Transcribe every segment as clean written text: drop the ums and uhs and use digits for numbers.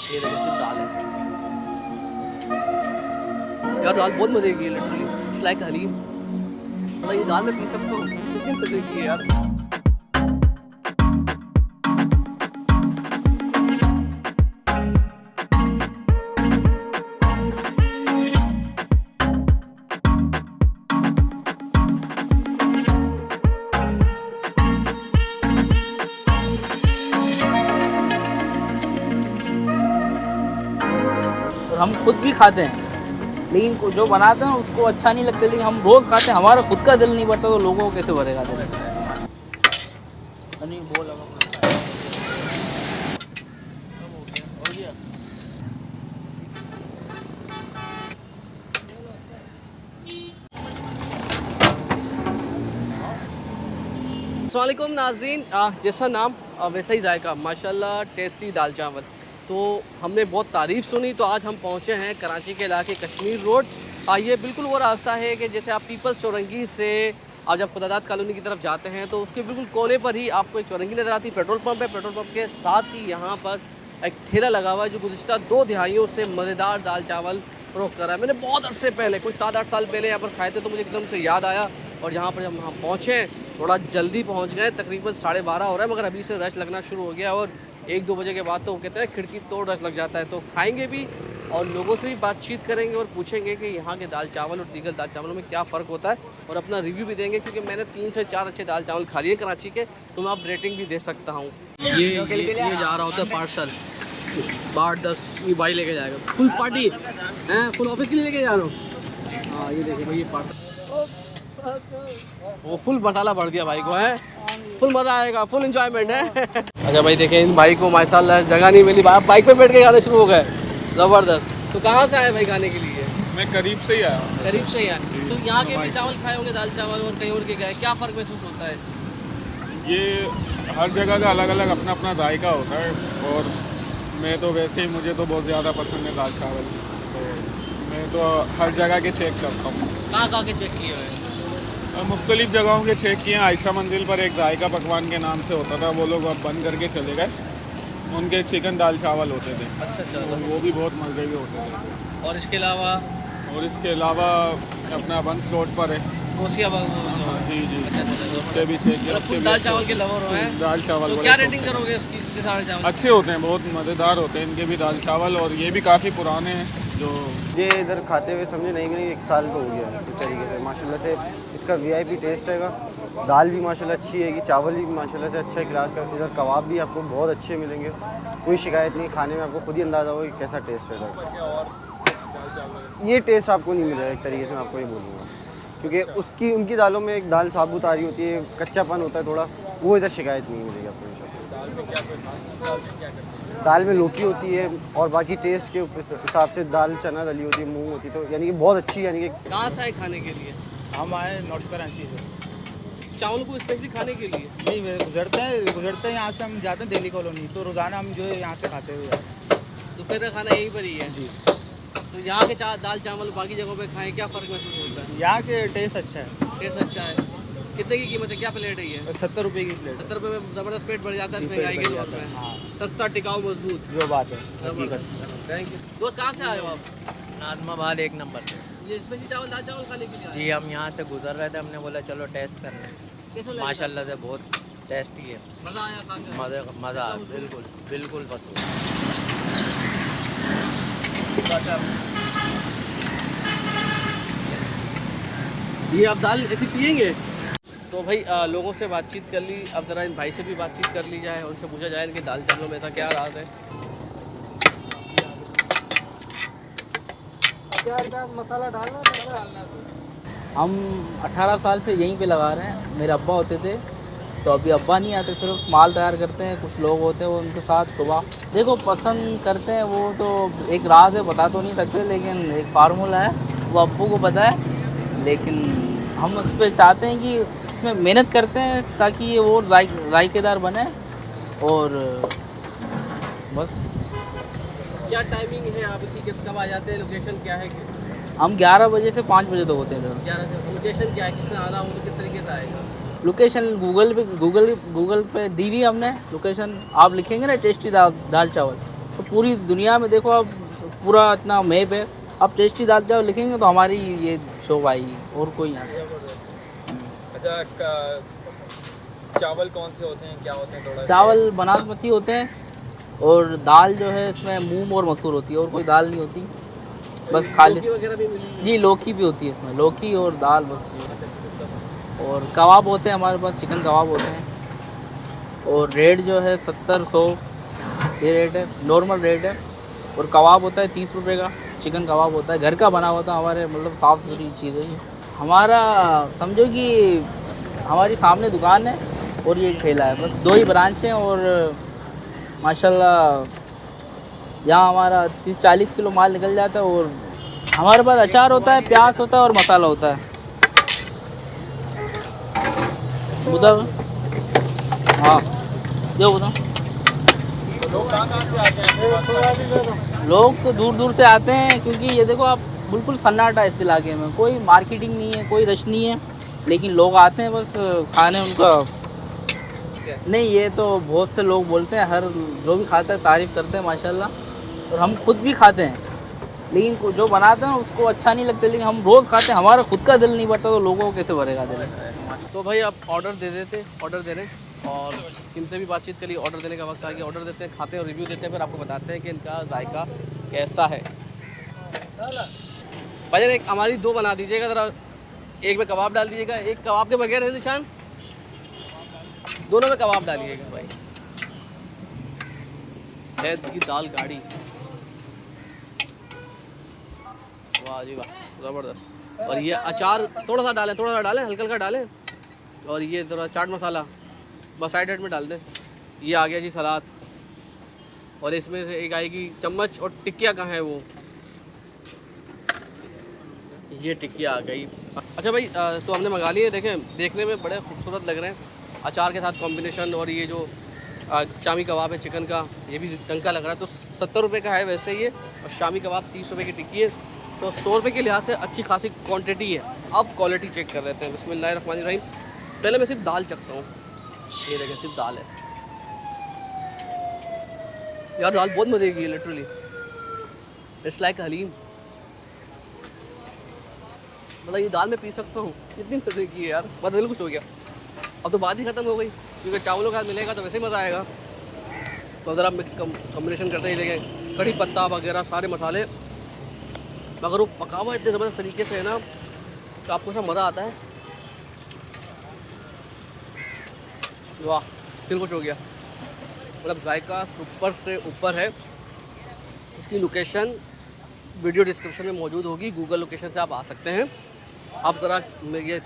ये देखो सिर्फ दाल है यार, दाल बहुत मजे की है लिटरली। It's like haleem. मतलब ये दाल मैं पी सकता हूँ, कितनी मजे की है यार। और हम खुद भी खाते हैं, लेकिन जो बनाते हैं उसको अच्छा नहीं लगता, लेकिन हम रोज़ खाते हैं, हमारा खुद का दिल नहीं भरता तो लोगों को कैसे भरेगा दिल। नहीं बोल अस्सलामुअलैकुम नाज़रीन, जैसा नाम वैसा ही जायका, माशाल्लाह टेस्टी दाल चावल। तो हमने बहुत तारीफ़ सुनी, तो आज हम पहुँचे हैं कराची के इलाके कश्मीर रोड। ये बिल्कुल वो रास्ता है कि जैसे आप पीपल्स चौरंगी से आज आप खुदादात कॉलोनी की तरफ जाते हैं तो उसके बिल्कुल कोने पर ही आपको एक चौरंगी नज़र आती है, पेट्रोल पंप है। पेट्रोल पंप के साथ ही यहाँ पर एक ठेला लगा हुआ है जो गुज़िश्ता 2 दिहाइयों से मज़ेदार दाल चावल फ़रोख्त कर रहा है। मैंने बहुत अरसे पहले, कुछ 7-8 साल पहले यहाँ पर खाए थे, तो मुझे एकदम से याद आया। और यहाँ पर जब हम पहुँचे, थोड़ा जल्दी पहुँच गए, तकरीबन 12:30 हो रहा है, मगर अभी से रश लगना शुरू हो गया। और 1-2 बजे के बाद तो वो कहते हैं खिड़की तोड़ रश लग जाता है। तो खाएंगे भी और लोगों से भी बातचीत करेंगे और पूछेंगे कि यहाँ के दाल चावल और दीगर दाल चावलों में क्या फ़र्क होता है, और अपना रिव्यू भी देंगे, क्योंकि मैंने 3 से 4 अच्छे दाल चावल खा लिए कराची के, तो मैं आप रेटिंग भी दे सकता हूँ। ये जा रहा होता है पार्सल 8-10, ये भाई लेके जाएगा फुल पार्टी हैं, फुल ऑफिस के लिए लेके जा रहा हूँ। हाँ ये देखिए भाई, ये पार्सल वो फुल बटाला बढ़ दिया भाई को है, फुल मज़ा आएगा, फुल एंजॉयमेंट है। अच्छा भाई देखें, इन भाई को माशाल्लाह जगह नहीं मिली, बाइक पे बैठ के गाने शुरू हो गए, ज़बरदस्त। तो कहाँ से आए भाई खाने के लिए? मैं करीब से ही आया हूँ। करीब से ही आए, तो यहाँ के भी चावल खाए होंगे, दाल चावल, और कहीं और के गए, क्या फ़र्क महसूस होता है? ये हर जगह का अलग अलग अपना अपना जायका होता है, और मैं तो वैसे ही, मुझे तो बहुत ज़्यादा पसंद है दाल चावल, तो मैं तो हर जगह के चेक करता हूँ। कहाँ के चेक किए हुए? मुख्तलिफ़ जगहों के चेक किए हैं। आयशा मंजिल पर एक जायका पकवान के नाम से होता था, वो लोग अब बंद करके चले गए। उनके चिकन दाल चावल होते थे, अच्छा अच्छा। तो वो भी बहुत मज़े के होते थे। और इसके अलावा अपना बंस रोड पर है। कोसिया बाग जी जी, अच्छा अच्छा, उसके भी चेक किया। फुल दाल चावल के लवर हो हैं। दाल चावल तो बड़े क्या शौक रेटिंग से करोगे इसकी दाल चावल? अच्छे होते हैं, बहुत मज़ेदार होते हैं इनके भी दाल चावल, और ये भी काफ़ी पुराने हैं। जो ये इधर खाते हुए समझे नहीं 1 साल तो हो गया है इस तरीके से। माशाल्लाह से इसका वीआईपी टेस्ट रहेगा। दाल भी माशाल्लाह अच्छी है, चावल भी माशाल्लाह से अच्छा है क्लास का। इधर कबाब भी आपको बहुत अच्छे मिलेंगे, कोई शिकायत नहीं। खाने में आपको खुद ही अंदाज़ा होगा कि कैसा टेस्ट है इधर। ये टेस्ट आपको नहीं मिलेगा एक तरीके से, मैं आपको ये बोलूँगा, क्योंकि उनकी दालों में एक दाल साबुत आ रही होती है, कच्चापन होता है थोड़ा, वो इधर शिकायत नहीं मिलेगी आपको इंशाल्लाह। दाल में लौकी होती है, और बाकी टेस्ट के हिसाब से दाल चना दली होती है, मूंग होती है, तो यानी कि बहुत अच्छी, यानी कि। कहाँ से आए खाने के लिए? हम आए नॉर्थ कराची से। चावल को स्पेशली खाने के लिए? नहीं, वे गुजरते हैं यहाँ से, हम जाते हैं दिल्ली कॉलोनी, तो रोज़ाना हम जो है यहाँ से खाते हुए आते हैं। दोपहर का खाना यहीं पर ही है जी। तो यहाँ के दाल चावल बाकी जगहों पे खाएं, क्या फ़र्क महसूस होता है? यहाँ के टेस्ट अच्छा है। टेस्ट अच्छा है। कितने की कीमत है, क्या प्लेट है ये? 70 रुपये की प्लेट। 70 रुपये में ज़बरदस्त पेट भर जाता है जी, महंगाई पेट के भर दौर जाता है, में। हाँ। सस्ता टिकाऊ मजबूत, जो बात है जबरदस्त। हकीकत। थैंक यू दोस्त। कहाँ से आए हो आप? नाजमाबाद 1 नंबर से। ये स्पेशली दाल चावल खाने के लिए आए? जी, हम यहाँ से गुजर रहे थे, हमने बोला चलो टेस्ट कर लें। कैसा लगा? माशाल्लाह से बहुत टेस्टी है, मज़ा आया खा के? मज़ा आया, बिल्कुल बिल्कुल पसंद। ये आप दाल ऐसी पियेंगे? तो भाई लोगों से बातचीत कर ली, अब ज़रा इन भाई से भी बातचीत कर ली जाए, उनसे पूछा जाए इनके दाल चावलों में ऐसा क्या राज है। मसाला डालना। हम 18 साल से यहीं पे लगा रहे हैं। मेरे अब्बा होते थे, तो अभी अब्बा नहीं आते, सिर्फ माल तैयार करते हैं। कुछ लोग होते हैं वो उनके साथ सुबह देखो पसंद करते हैं, वो तो एक राज है, बता तो नहीं सकते, लेकिन एक फार्मूला है, वो अब्बू को पता है। लेकिन हम उस पर चाहते हैं कि इसमें मेहनत करते हैं ताकि ये वो जायकेदार बने, और बस। क्या टाइमिंग है आपकी, कब आ जाते हैं, लोकेशन क्या है? हम 11 बजे से 5 बजे तक होते हैं इधर। 11 से। लोकेशन क्या है, किससे आना हो तो किस तरीके से आएगा? लोकेशन गूगल पे दी हुई हमने लोकेशन। आप लिखेंगे ना टेस्टी दाल चावल, तो पूरी दुनिया में देखो अब पूरा इतना मैप है, अब टेस्टी दाल चावल लिखेंगे तो हमारी ये शो आएगी और कोई नहीं। अच्छा चावल कौन से होते हैं, क्या होते हैं, थोड़ा चावल बासमती होते हैं और दाल जो है इसमें मूंग और मसूर होती है, और कोई दाल नहीं होती, बस खाली। लौकी वगैरह भी मिलेगी? जी लौकी भी होती है इसमें, लौकी और दाल बस। और कबाब होते हैं हमारे पास, चिकन कबाब होते हैं, और रेट जो है 70-100 ये रेट है, नॉर्मल रेट है। और कबाब होता है 30 रुपये का, चिकन कबाब होता है घर का बना होता है हमारे, मतलब साफ़ सुथरी चीज़ है ये हमारा। समझो कि हमारी सामने दुकान है और ये ठेला है, बस 2 ही ब्रांच हैं। और माशाल्लाह यहाँ हमारा 30-40 किलो माल निकल जाता है। और हमारे पास अचार होता है, प्याज होता है और मसाला होता है। बताओ। हाँ जो बताओ। लोग कहाँ से आते हैं? लोग तो दूर दूर से आते हैं, क्योंकि ये देखो आप बिल्कुल सन्नाटा है इस इलाके में, कोई मार्केटिंग नहीं है, कोई रश नहीं है, लेकिन लोग आते हैं बस खाने उनका। नहीं ये तो बहुत से लोग बोलते हैं, हर जो भी खाता है तारीफ़ करते हैं माशाल्लाह, और हम खुद भी खाते हैं, लेकिन जो बनाते हैं उसको अच्छा नहीं लगता, लेकिन हम रोज़ खाते हैं, हमारा खुद का दिल नहीं भरता तो लोगों को कैसे भरेगा दिल। तो भाई आप ऑर्डर दे देते, ऑर्डर दे रहे हैं और इनसे भी बातचीत करिए। ऑर्डर देने का वक्त आ गया, ऑर्डर देते हैं, खाते हैं और रिव्यू देते हैं, फिर आपको बताते हैं कि इनका जायका कैसा है। भाई एक हमारी 2 बना दीजिएगा ज़रा, एक में कबाब डाल दीजिएगा, एक कबाब के बगैर है निशान, दोनों में कबाब डालिएगा भाई। हैद की दाल गाड़ी, वाह जी वाह, ज़बरदस्त। और ये अचार थोड़ा सा डालें, हल्का हल्का डालें। और ये थोड़ा चाट मसाला बस साइड में डाल दें। ये आ गया जी सलाद, और इसमें से एक आएगी चम्मच। और टिक्किया कहाँ है वो, ये टिक्किया आ गई। अच्छा भाई तो हमने मंगा लिए, देखें देखने में बड़े खूबसूरत लग रहे हैं, अचार के साथ कॉम्बिनेशन। और ये जो शामी कबाब है चिकन का, ये भी टंका लग रहा है। तो 70 रुपये का है वैसे ये, और शामी कबाब 30 रुपये की टिक्की है, तो 100 रुपये के लिहाज से अच्छी खासी क्वांटिटी है। अब क्वालिटी चेक कर लेते हैं। बिस्मिल्लाहिर्रहमानिर्रहीम। पहले मैं सिर्फ दाल चखता हूँ, ये देखें सिर्फ दाल है यार, दाल बहुत मज़े की है लिटरली, इट्स लाइक हलीम। मतलब ये दाल मैं पी सकता हूँ, इतनी मज़े की है यार, बहुत दिल खुश हो गया। अब तो बात ही ख़त्म हो गई, क्योंकि चावलों का मिलेगा तो वैसे ही मज़ा आएगा। तो अगर आप मिक्स कॉम्बिनेशन करते ही देखें, कड़ी पत्ता वगैरह सारे मसाले, मगर वो पका हुआ इतने ज़बरदस्त तरीके से है ना, तो आपको ऐसा मज़ा आता है, वाह दिल खुश हो गया। मतलब जायका सुपर से ऊपर है। इसकी लोकेशन वीडियो डिस्क्रिप्शन में मौजूद होगी, गूगल लोकेशन से आप आ सकते हैं। आप ज़रा ये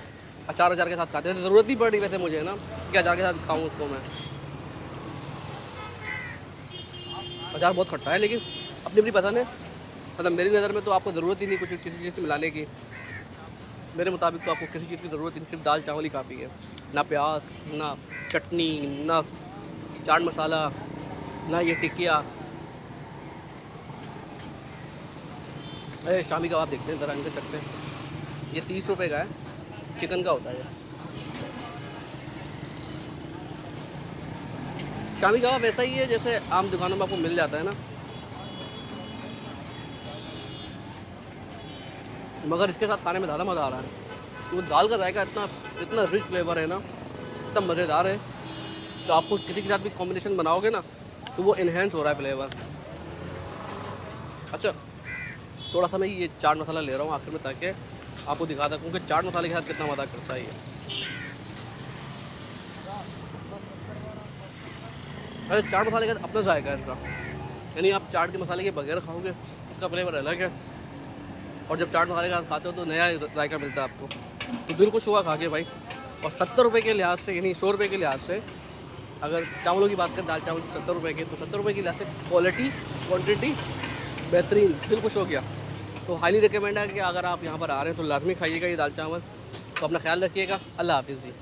अचार के साथ खाते हैं, तो ज़रूरत नहीं पड़ रही वैसे मुझे ना कि अचार के साथ खाऊं उसको मैं। अचार बहुत खट्टा है, लेकिन अपनी अपनी पसंद है। मतलब मेरी नज़र में तो आपको ज़रूरत ही नहीं कुछ किसी चीज़ से मिलाने की, मेरे मुताबिक तो आपको किसी चीज़ की ज़रूरत नहीं, सिर्फ दाल चावल ही काफ़ी है। ना प्याज, ना चटनी, ना चाट मसाला, ना ये टिक्किया। अरे शामी कबाब देखते हैं ज़रा, इनसे चखते हैं। ये 30 रुपये का है, चिकन का होता है ये। शामी कबाब ऐसा ही है जैसे आम दुकानों में आपको मिल जाता है ना, मगर इसके साथ खाने में ज़्यादा मज़ा आ रहा है। वो दाल का जायका इतना रिच फ्लेवर है ना, इतना मज़ेदार है। तो आपको किसी के साथ भी कॉम्बिनेशन बनाओगे ना तो वो इन्हेंस हो रहा है फ्लेवर। अच्छा थोड़ा सा मैं ये चाट मसाला ले रहा हूँ आखिर में, ताकि आपको दिखा सकूँ कि चाट मसाले के साथ कितना मज़ा करता है ये। अरे चाट मसाले का अपना जायका है इनका, यानी आप चाट के मसाले के बगैर खाओगे उसका फ्लेवर अलग है, और जब चाट मसाले के साथ खाते हो तो नया जायका मिलता है आपको। तो दिल खुश हुआ खा के भाई। और 70 रुपये के लिहाज से, यानी 100 रुपये के लिहाज से, अगर चावलों की बात करें दाल चावल 70 रुपये के, तो 70 रुपये के लिहाज से क्वालिटी क्वांटिटी बेहतरीन, दिल खुश हो गया। तो हाईली रिकमेंड है कि अगर आप यहाँ पर आ रहे हैं तो लाजमी खाइएगा ये दाल चावल। तो अपना ख्याल रखिएगा। अल्लाह हाफिज़ जी।